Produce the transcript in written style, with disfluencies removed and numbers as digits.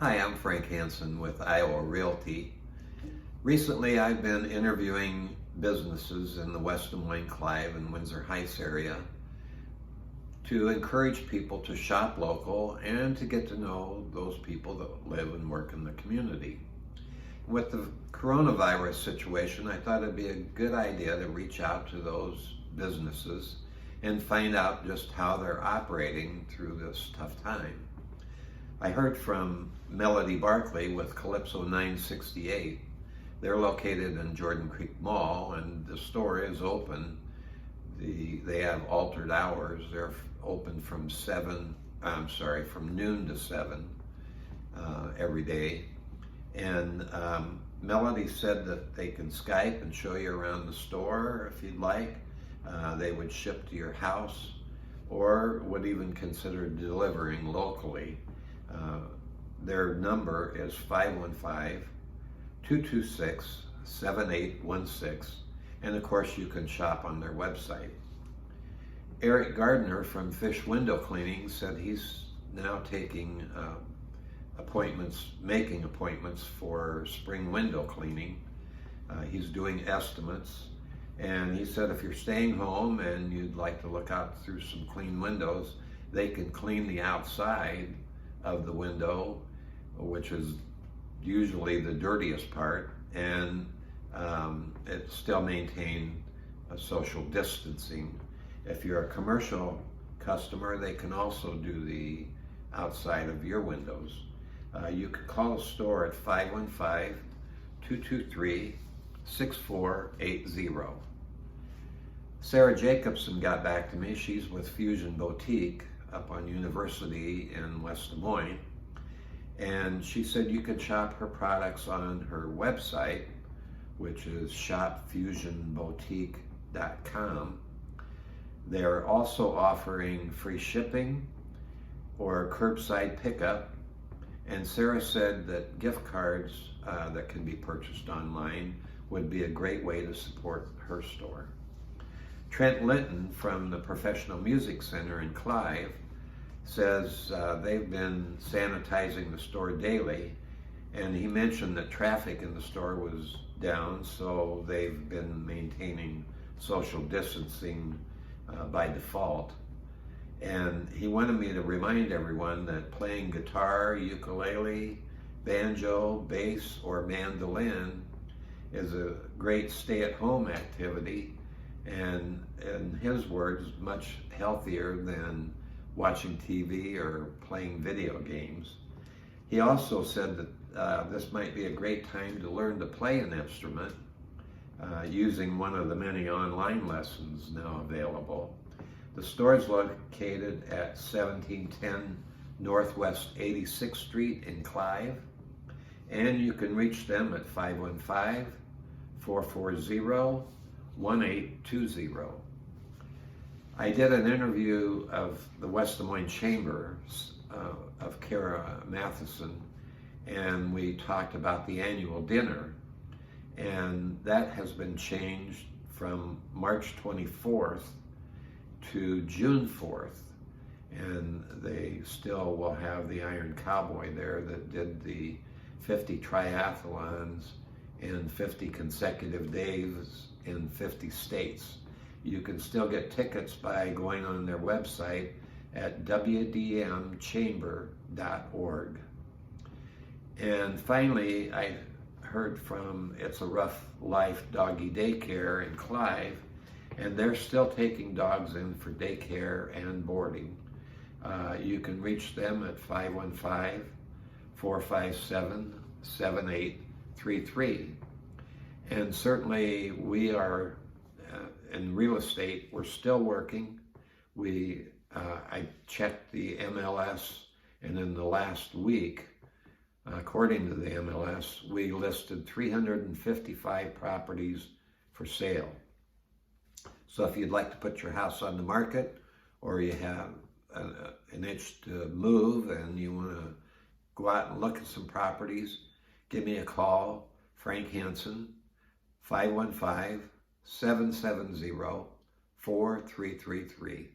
Hi, I'm Frank Hanson with Iowa Realty. Recently, I've been interviewing businesses in the West Des Moines, Clive, and Windsor Heights area to encourage people to shop local and to get to know those people that live and work in the community. With the coronavirus situation, I thought it'd be a good idea to reach out to those businesses and find out just how they're operating through this tough time. I heard from Melody Barkley with Calypso 968. They're located in Jordan Creek Mall, and the store is open. They have altered hours. They're open from from noon to 7 every day. And Melody said that they can Skype and show you around the store if you'd like. They would ship to your house or would even consider delivering locally. Their number is 515-226-7816, and of course you can shop on their website. Eric Gardner from Fish Window Cleaning said he's now taking making appointments for spring window cleaning. He's doing estimates, and he said if you're staying home and you'd like to look out through some clean windows, they can clean the outside of the window, which is usually the dirtiest part, and it still maintain a social distancing. If you're a commercial customer, they can also do the outside of your windows. You can call the store at 515-223-6480. Sarah Jacobson got back to me. She's with Fusion Boutique up on University in West Des Moines, and she said you can shop her products on her website, which is shopfusionboutique.com. They're also offering free shipping or curbside pickup, and Sarah said that gift cards that can be purchased online would be a great way to support her store. Trent Linton from the Professional Music Center in Clive says they've been sanitizing the store daily, and he mentioned that traffic in the store was down, so they've been maintaining social distancing by default. And he wanted me to remind everyone that playing guitar, ukulele, banjo, bass, or mandolin is a great stay-at-home activity, and in his words, much healthier than watching TV or playing video games. He also said that this might be a great time to learn to play an instrument using one of the many online lessons now available. The store is located at 1710 Northwest 86th Street in Clive, and you can reach them at 515-440-1820. I did an interview of the West Des Moines Chamber of Kara Matheson, and we talked about the annual dinner, and that has been changed from March 24th to June 4th, and they still will have the Iron Cowboy there that did the 50 triathlons in 50 consecutive days in 50 states. You can still get tickets by going on their website at wdmchamber.org. And finally, I heard from It's a Rough Life Doggy Daycare in Clive, and they're still taking dogs in for daycare and boarding. You can reach them at 515-457-7833. And certainly we are in real estate, we're still working. I checked the MLS, and in the last week, according to the MLS, we listed 355 properties for sale. So if you'd like to put your house on the market, or you have an itch to move and you want to go out and look at some properties, give me a call, Frank Hanson, 515-770-4333.